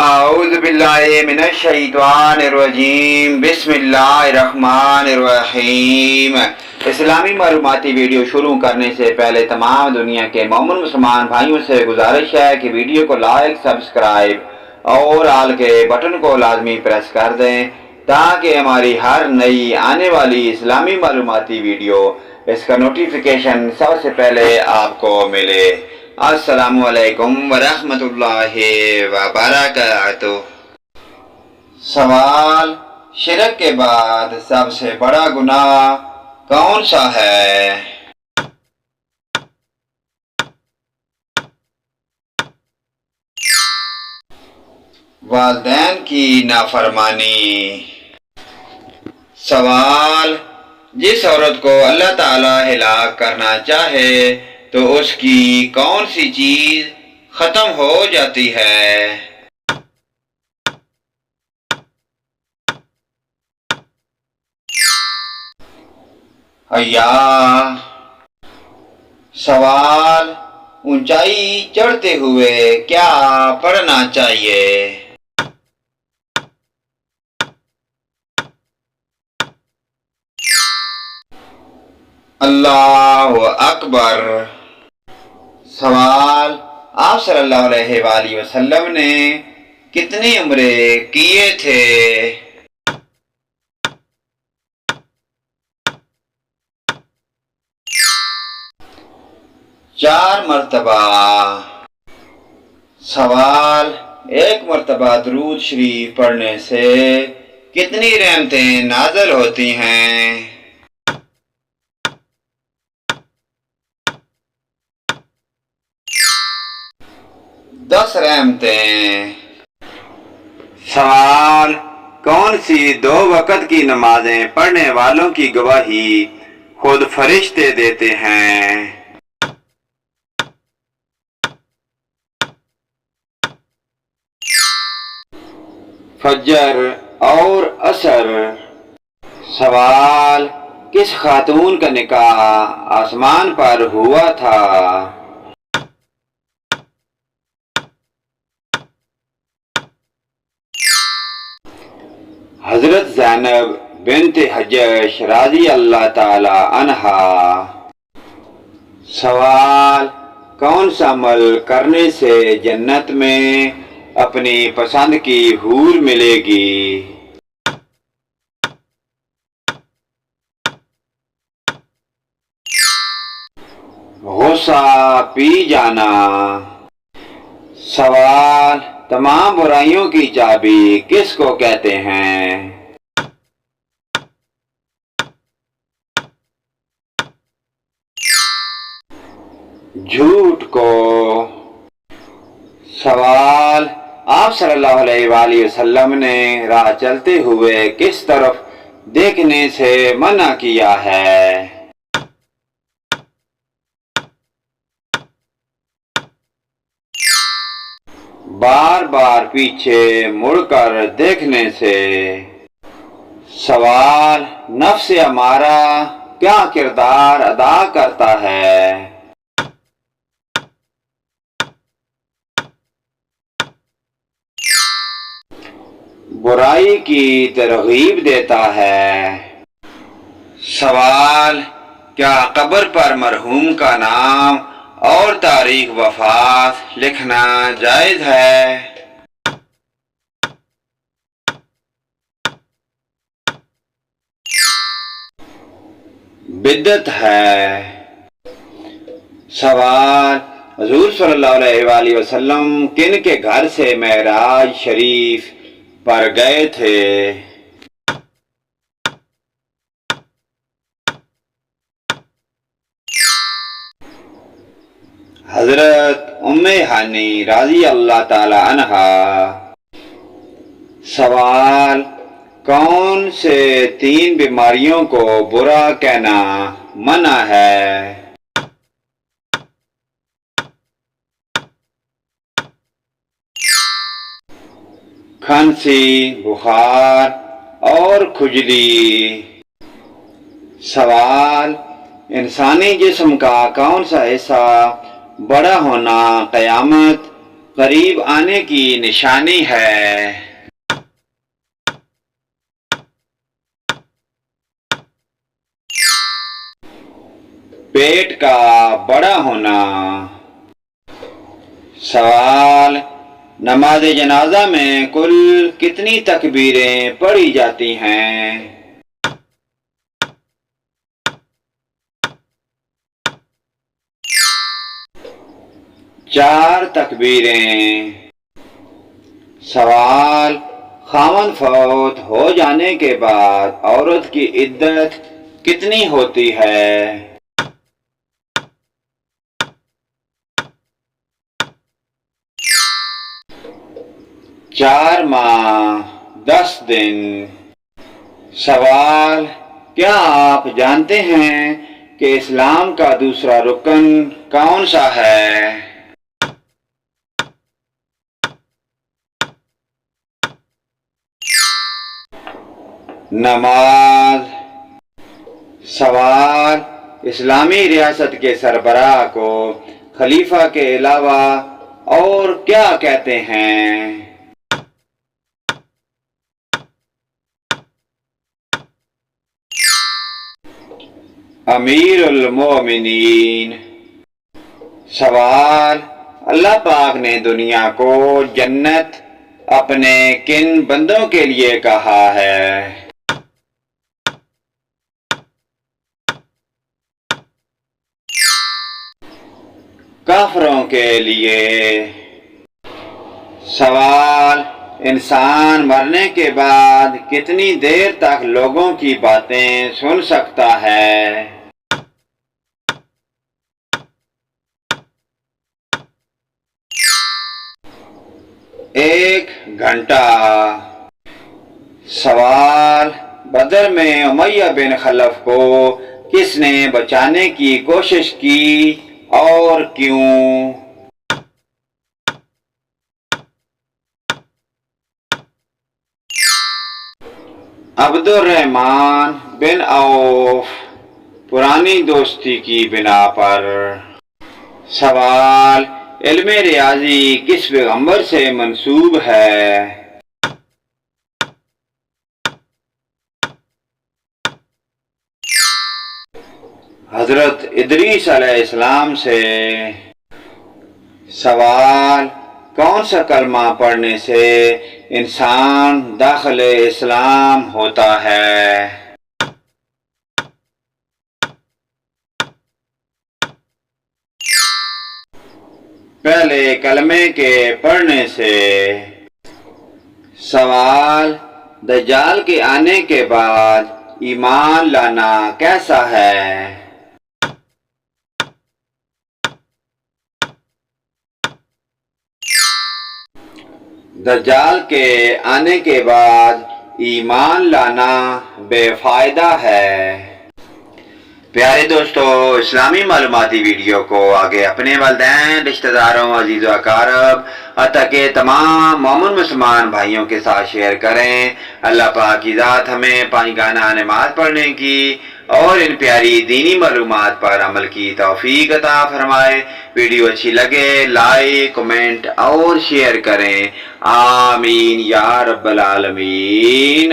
اعوذ باللہ من الشیطان الرجیم بسم اللہ الرحمن الرحیم۔ اسلامی معلوماتی ویڈیو شروع کرنے سے پہلے تمام دنیا کے مومن مسلمان بھائیوں سے گزارش ہے کہ ویڈیو کو لائک، سبسکرائب اور آل کے بٹن کو لازمی پریس کر دیں تاکہ ہماری ہر نئی آنے والی اسلامی معلوماتی ویڈیو اس کا نوٹیفیکیشن سب سے پہلے آپ کو ملے۔ السلام علیکم ورحمۃ اللہ وبرکاتہ۔ سوال: شرک کے بعد سب سے بڑا گناہ کون سا ہے؟ والدین کی نافرمانی۔ سوال: جس عورت کو اللہ تعالیٰ ہلاک کرنا چاہے تو اس کی کون سی چیز ختم ہو جاتی ہے؟ حیا۔ سوال: اونچائی چڑھتے ہوئے کیا پڑھنا چاہیے؟ اللہ اکبر۔ سوال: آپ صلی اللہ علیہ وآلہ وسلم نے کتنی عمرے کیے تھے؟ 4 مرتبہ۔ سوال: ایک مرتبہ درود شریف پڑھنے سے کتنی رحمتیں نازل ہوتی ہیں؟ 10 رحمتیں۔ سوال: کون سی 2 وقت کی نمازیں پڑھنے والوں کی گواہی خود فرشتے دیتے ہیں؟ فجر اور عصر۔ سوال: کس خاتون کا نکاح آسمان پر ہوا تھا؟ حضرت زینب بنت حجش رضی اللہ تعالی عنہا۔ سوال: کون سا عمل کرنے سے جنت میں اپنی پسند کی حور ملے گی؟ غصہ پی جانا۔ سوال: تمام برائیوں کی چابی کس کو کہتے ہیں؟ جھوٹ کو۔ سوال: آپ صلی اللہ علیہ وآلہ وسلم نے راہ چلتے ہوئے کس طرف دیکھنے سے منع کیا ہے؟ بار بار پیچھے مڑ کر دیکھنے سے۔ سوال: نفس امارہ کیا کردار ادا کرتا ہے؟ برائی کی ترغیب دیتا ہے۔ سوال: کیا قبر پر مرحوم کا نام اور تاریخ وفات لکھنا جائز ہے؟ بدعت ہے۔ سوال: حضور صلی اللہ علیہ وآلہ وسلم کن کے گھر سے معراج شریف پر گئے تھے؟ حضرت ام ہانی رضی اللہ تعالی عنہا۔ سوال: کون سے 3 بیماریوں کو برا کہنا منع ہے؟ کھانسی، بخار اور کھجلی۔ سوال: انسانی جسم کا کون سا حصہ بڑا ہونا قیامت قریب آنے کی نشانی ہے۔ پیٹ کا بڑا ہونا۔ سوال: نماز جنازہ میں کل کتنی تکبیریں پڑھی جاتی ہیں؟ 4 تکبیریں۔ سوال: خاوند فوت ہو جانے کے بعد عورت کی عدت کتنی ہوتی ہے؟ 4 ماہ 10 دن۔ سوال: کیا آپ جانتے ہیں کہ اسلام کا دوسرا رکن کون سا ہے؟ نماز۔ سوال: اسلامی ریاست کے سربراہ کو خلیفہ کے علاوہ اور کیا کہتے ہیں؟ امیر المومنین۔ سوال: اللہ پاک نے دنیا کو جنت اپنے کن بندوں کے لیے کہا ہے؟ کافروں کے لیے۔ سوال: انسان مرنے کے بعد کتنی دیر تک لوگوں کی باتیں سن سکتا ہے؟ 1 گھنٹہ۔ سوال: بدر میں امیہ بن خلف کو کس نے بچانے کی کوشش کی اور کیوں؟ عبد الرحمن بن عوف، پرانی دوستی کی بنا پر۔ سوال: علم ریاضی کس پیغمبر سے منسوب ہے؟ حضرت ادریس علیہ السلام سے۔ سوال: کون سا کلمہ پڑھنے سے انسان داخل اسلام ہوتا ہے؟ پہلے کلمے کے پڑھنے سے۔ سوال: دجال کے آنے کے بعد ایمان لانا کیسا ہے؟ دجال کے آنے کے بعد ایمان لانا بے فائدہ ہے۔ پیارے دوستو، اسلامی معلوماتی ویڈیو کو آگے اپنے والدین، رشتہ داروں، عزیز و اقارب حتیٰ کہ تمام مومن مسلمان بھائیوں کے ساتھ شیئر کریں۔ اللہ پاک کی ذات ہمیں پانچگانہ نماز پڑھنے کی اور ان پیاری دینی معلومات پر عمل کی توفیق عطا فرمائے۔ ویڈیو اچھی لگے لائک، کمنٹ اور شیئر کریں۔ آمین یا رب العالمین۔